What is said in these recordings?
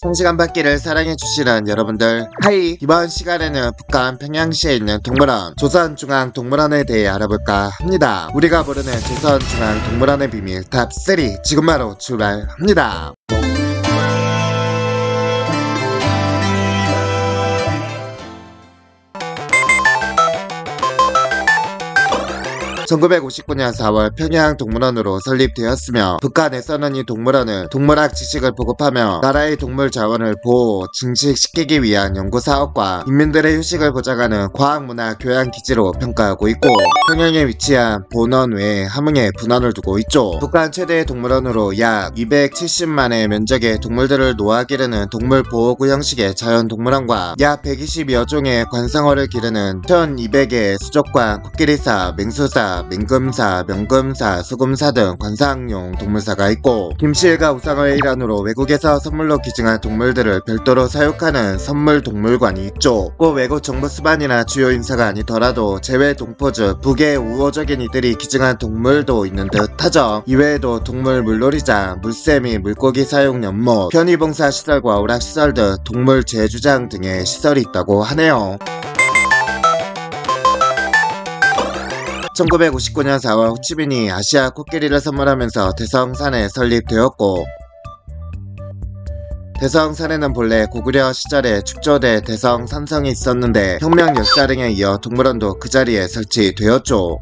성시간받기를 사랑해주시는 여러분들 하이! 이번 시간에는 북한 평양시에 있는 동물원 조선중앙동물원에 대해 알아볼까 합니다. 우리가 모르는 조선중앙동물원의 비밀 탑3 지금 바로 출발합니다. 1959년 4월 평양동물원으로 설립되었으며 북한에서는 이 동물원을 동물학 지식을 보급하며 나라의 동물 자원을 보호, 증식시키기 위한 연구사업과 인민들의 휴식을 보장하는 과학문화 교양기지로 평가하고 있고 평양에 위치한 본원 외에 함흥에 분원을 두고 있죠. 북한 최대의 동물원으로 약 270만의 면적의 동물들을 놓아 기르는 동물보호구 형식의 자연동물원과 약 120여 종의 관상어를 기르는 1200개의 수족관, 코끼리사, 맹수사, 맹금사, 명금사, 수금사 등 관상용 동물사가 있고 김씨일가 우상어의 일환으로 외국에서 선물로 기증한 동물들을 별도로 사육하는 선물동물관이 있죠. 꼭 외국 정부 수반이나 주요 인사가 아니더라도 재외 동포즈, 북의 우호적인 이들이 기증한 동물도 있는 듯 하죠. 이외에도 동물 물놀이장, 물세미, 물고기 사육 연못, 편의봉사 시설과 오락시설 등 동물 제주장 등의 시설이 있다고 하네요. 1959년 4월 호치민이 아시아 코끼리를 선물하면서 대성산에 설립되었고 대성산에는 본래 고구려 시절에 축조대 대성산성이 있었는데 혁명 열사령에 이어 동물원도 그 자리에 설치되었죠.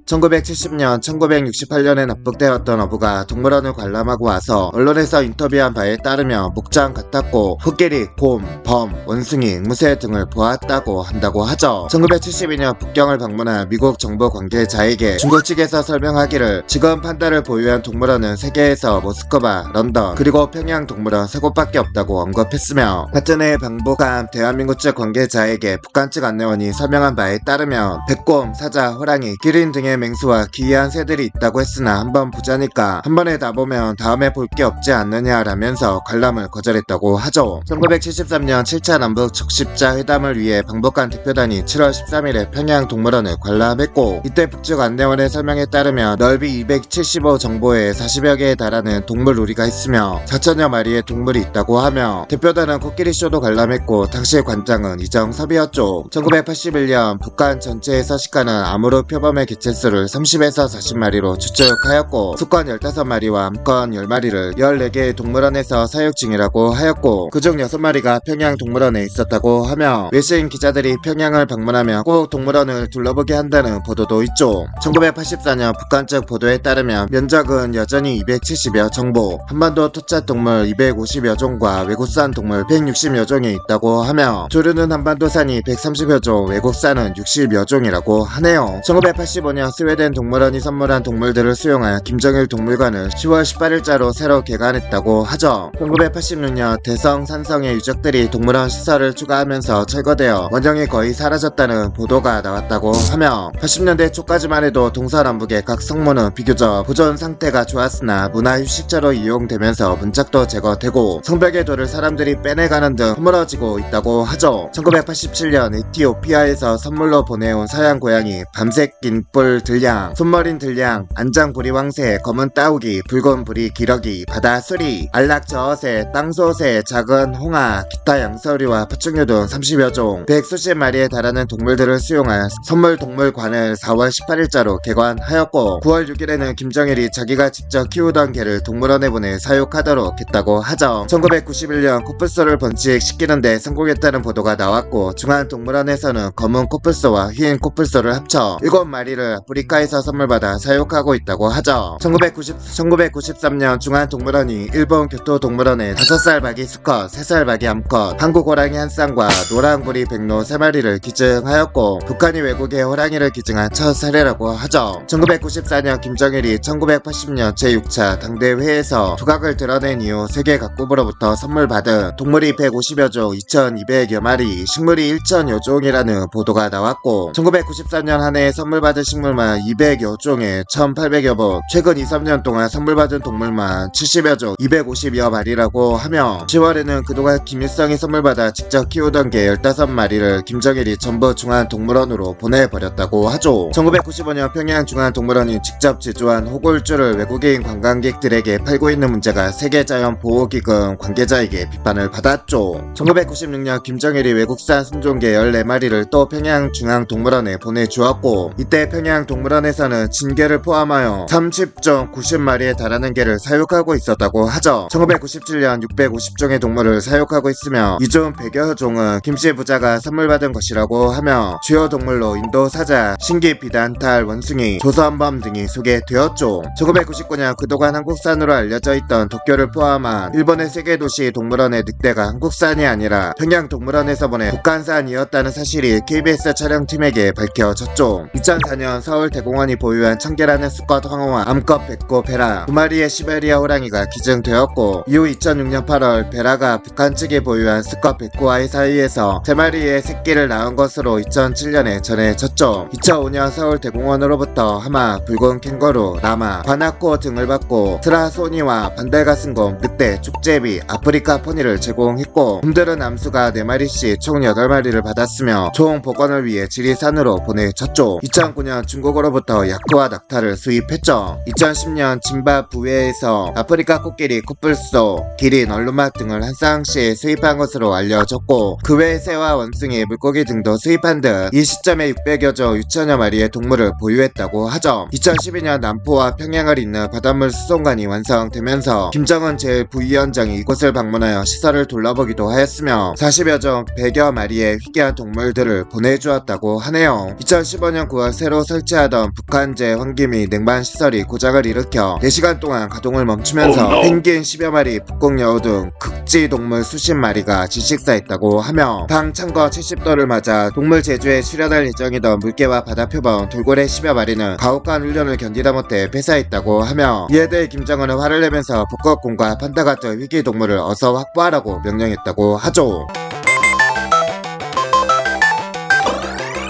1970년, 1968년에 납북되었던 어부가 동물원을 관람하고 와서 언론에서 인터뷰한 바에 따르면 목장 같았고 코끼리, 곰, 범, 원숭이, 앵무새 등을 보았다고 한다고 하죠. 1972년 북경을 방문한 미국 정부 관계자에게 중국 측에서 설명하기를 지금 판다를 보유한 동물원은 세계에서 모스크바, 런던, 그리고 평양 동물원 3곳밖에 없다고 언급했으며 같은 해에 방북한 대한민국 측 관계자에게 북한 측 안내원이 설명한 바에 따르면 백곰, 사자, 호랑이, 기린 등의 맹수와 기이한 새들이 있다고 했으나 한번 보자니까 한 번에 다 보면 다음에 볼 게 없지 않느냐라면서 관람을 거절했다고 하죠. 1973년 7차 남북 적십자 회담을 위해 방북한 대표단이 7월 13일에 평양 동물원을 관람했고 이때 북측 안내원의 설명에 따르면 넓이 275 정보에 40여 개에 달하는 동물 우리가 있으며 4천여 마리의 동물이 있다고 하며 대표단은 코끼리쇼도 관람했고 당시 관장은 이정섭이었죠. 1981년 북한 전체에 서식하는 암으로 표범의 개체수를 30에서 40마리로 추측하였고 수컷 15마리와 암컷 10마리를 14개의 동물원에서 사육 중이라고 하였고 그중 6마리가 평양 동물원에 있었다고 하며 외신 기자들이 평양을 방문하며 꼭 동물원을 둘러보게 한다는 보도도 있죠. 1984년 북한 측 보도에 따르면 면적은 여전히 270여 정보, 한반도 토착동물 250여 종과 외국산 동물 160여 종이 있다고 하며 조류는 한반도산이 130여 종, 외국산은 60여 종이라고 하네요. 1985년 스웨덴 동물원이 선물한 동물들을 수용한 김정일 동물관을 10월 18일자로 새로 개관했다고 하죠. 1986년 대성산성의 유적들이 동물원 시설을 추가하면서 철거되어 원형이 거의 사라졌다는 보도가 나왔다고 하며 80년대 초까지만 해도 동서남북의 각 성모는 비교적 보존 상태가 좋았으나 문화휴식처로 이용되면서 문짝도 제거되고 성벽의 돌을 사람들이 빼내가는 등 허물어지고 있다고 하죠. 1987년 에티오피아에서 선물로 보내온 서양 고양이, 밤색 긴뿔 들량, 손머린 들량, 안장부리 왕새, 검은 따우기, 붉은 부리 기러기, 바다수리, 안락저어새, 땅소새, 작은 홍아, 기타 양서류와 파충류 등 30여 종, 100수십 마리에 달하는 동물들을 수용한 선물동물관을 4월 18일자로 개관하였고 9월 6일에는 김정일이 자기가 직접 키우던 개를 동물원에 보내 사육하도록 했다고 하죠. 1991년 코뿔소를 번식시키는데 성공했다는 보도가 나왔고 중앙동물원에서는 검은 코뿔소와 흰 코뿔소를 합쳐 7마리를 아프리카에서 선물받아 사육하고 있다고 하죠. 1993년 중앙동물원이 일본 교토동물원에 5살 박이 수컷, 3살 박이 암컷, 한국 호랑이 한 쌍과 노란구리 백로 3마리를 기증하였고 북한이 외국에 호랑이를 기증한 첫 사례라고 하죠. 1994년 김정일이 1980년 제6차 당대회에서 두각을 드러낸 이후 세계 각국으로부터 선물받은 동물이 150여 종, 2200여 마리, 식물이 1000여 종이라는 보도가 나왔고 1993년 한 해에 선물받은 식물만 동물만 200여 종에 1800여 번, 최근 2-3년 동안 선물받은 동물만 70여 종 250여 마리라고 하며 10월에는 그동안 김일성이 선물받아 직접 키우던 개 15마리를 김정일이 전부 중앙동물원으로 보내버렸다고 하죠. 1995년 평양 중앙동물원이 직접 제조한 호골주를 외국인 관광객들에게 팔고 있는 문제가 세계자연보호기금 관계자에게 비판을 받았죠. 1996년 김정일이 외국산 순종개 14마리를 또 평양 중앙동물원에 보내주었고, 이때 평양 동물원에서는 진개를 포함하여 30종 90마리에 달하는 개를 사육하고 있었다고 하죠. 1997년 650종의 동물을 사육하고 있으며 이 중 100여 종은 김씨 부자가 선물받은 것이라고 하며 주요 동물로 인도 사자, 신기 비단탈 원숭이, 조선범 등이 소개되었죠. 1999년 그동안 한국산으로 알려져 있던 도쿄를 포함한 일본의 세계도시 동물원의 늑대가 한국산이 아니라 평양 동물원에서 보내 북한산이었다는 사실이 KBS 촬영팀에게 밝혀졌죠. 2004년 서울대공원이 보유한 청개라는 수컷 황호와 암컷 백호 베라 2마리의 시베리아 호랑이가 기증되었고, 이후 2006년 8월 베라가 북한 측이 보유한 수컷 백호와의 사이에서 3마리의 새끼를 낳은 것으로 2007년에 전해졌죠. 2005년 서울대공원으로부터 하마, 붉은 캥거루, 라마, 바나코 등을 받고 트라소니와 반달가슴곰, 늑대, 족제비, 아프리카 포니를 제공했고, 곰들은 암수가 4마리씩 총 8마리를 받았으며 총 복원을 위해 지리산으로 보내졌죠. 2009년 중국으로부터 야크와 낙타를 수입했죠. 2010년 짐바브웨에서 아프리카 코끼리, 코뿔소, 기린, 얼루맛 등을 한 쌍씩 수입한 것으로 알려졌고, 그 외에 새와 원숭이, 물고기 등도 수입한 듯 이 시점에 600여 종 6천여 마리의 동물을 보유했다고 하죠. 2012년 남포와 평양을 잇는 바닷물 수송관이 완성되면서 김정은 제9위원장이 이곳을 방문하여 시설을 둘러보기도 하였으며 40여 종 100여 마리의 희귀한 동물들을 보내주었다고 하네요. 2015년 9월 새로 설치하던 북한제 환기미 냉방시설이 고장을 일으켜 4시간 동안 가동을 멈추면서 펭귄 10여 마리, 북극여우 등 극지동물 수십 마리가 질식사했다고 하며 방 창거 70도를 맞아 동물 제주에 출현할 예정이던 물개와 바다표범, 돌고래 10여 마리는 가혹한 훈련을 견디다 못해 폐사했다고 하며, 이에 대해 김정은은 화를 내면서 북극곰과 판다 같은 희귀동물을 어서 확보하라고 명령했다고 하죠.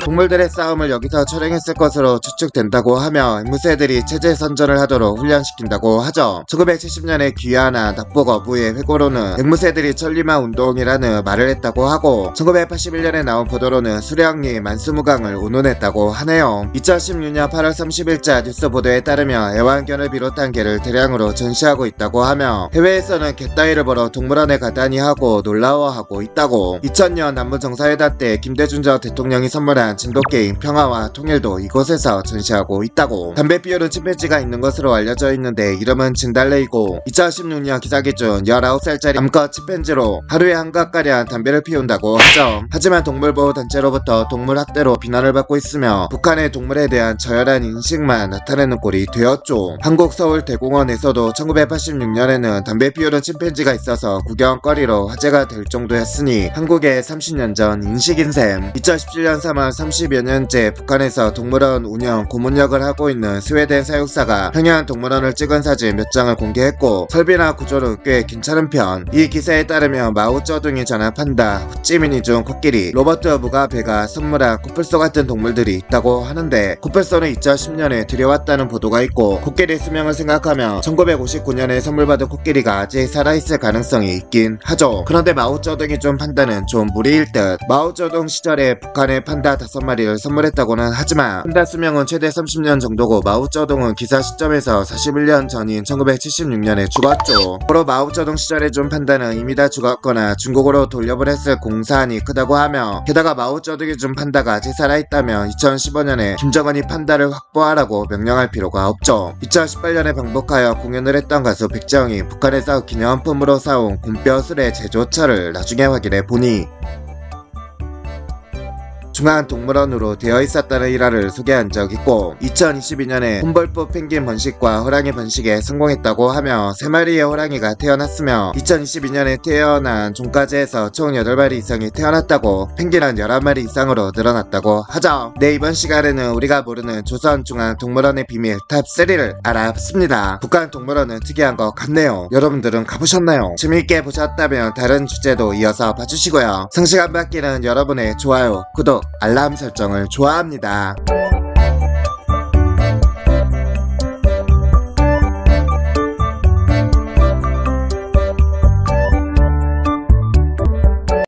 동물들의 싸움을 여기서 촬영했을 것으로 추측된다고 하며 앵무새들이 체제 선전을 하도록 훈련시킨다고 하죠. 1970년에 귀하나 납북 어부의 회고로는 앵무새들이 천리마 운동이라는 말을 했다고 하고, 1981년에 나온 보도로는 수령리 만수무강을 운운했다고 하네요. 2016년 8월 30일자 뉴스 보도에 따르면 애완견을 비롯한 개를 대량으로 전시하고 있다고 하며, 해외에서는 개 따위를 보러 동물원에 가다니 하고 놀라워하고 있다고. 2000년 남북정상회담 때 김대중 전 대통령이 선물한 진돗개인 평화와 통일도 이곳에서 전시하고 있다고. 담배 피우는 침팬지가 있는 것으로 알려져 있는데 이름은 진달래이고, 2016년 기사 기준 19살짜리 암컷 침팬지로 하루에 한 갑가량 담배를 피운다고 하죠. 하지만 동물보호단체로부터 동물학대로 비난을 받고 있으며 북한의 동물에 대한 저열한 인식만 나타내는 꼴이 되었죠. 한국 서울대공원에서도 1986년에는 담배 피우는 침팬지가 있어서 구경거리로 화제가 될 정도였으니 한국의 30년 전 인식인 셈. 2017년 3월 30여 년째 북한에서 동물원 운영 고문역을 하고 있는 스웨덴 사육사가 평양 동물원을 찍은 사진 몇 장을 공개했고, 설비나 구조는 꽤 괜찮은 편. 이 기사에 따르면 마오쩌둥이 전한 판다, 호찌민이 중 코끼리, 로버트 무가베가 선물한 코뿔소 같은 동물들이 있다고 하는데, 코뿔소는 2010년에 들여왔다는 보도가 있고, 코끼리 수명을 생각하면 1959년에 선물받은 코끼리가 아직 살아있을 가능성이 있긴 하죠. 그런데 마오쩌둥이 준 판다는 좀 무리일 듯. 마오쩌둥 시절에 북한의 판다 5마리를 선물했다고는 하지만 판다 수명은 최대 30년 정도고, 마오쩌둥은 기사 시점에서 41년 전인 1976년에 죽었죠. 고로 마오쩌둥 시절에 준 판다는 이미 다 죽었거나 중국으로 돌려보냈을 공산이 크다고 하며, 게다가 마오쩌둥이 준 판다가 아직 살아있다면 2015년에 김정은이 판다를 확보하라고 명령할 필요가 없죠. 2018년에 방북하여 공연을 했던 가수 백지영이 북한에서 기념품으로 사온 곰뼈 수레 제조처를 나중에 확인해 보니 중앙동물원으로 되어 있었다는 일화를 소개한 적 있고, 2022년에 홈볼프 펭귄 번식과 호랑이 번식에 성공했다고 하며 3마리의 호랑이가 태어났으며, 2022년에 태어난 종까지 해서 총 8마리 이상이 태어났다고, 펭귄은 11마리 이상으로 늘어났다고 하죠. 네, 이번 시간에는 우리가 모르는 조선중앙동물원의 비밀 탑3를 알아봤습니다. 북한 동물원은 특이한 것 같네요. 여러분들은 가보셨나요? 재미있게 보셨다면 다른 주제도 이어서 봐주시고요. 상식 안 받기는 여러분의 좋아요, 구독, 알람 설정을 좋아합니다.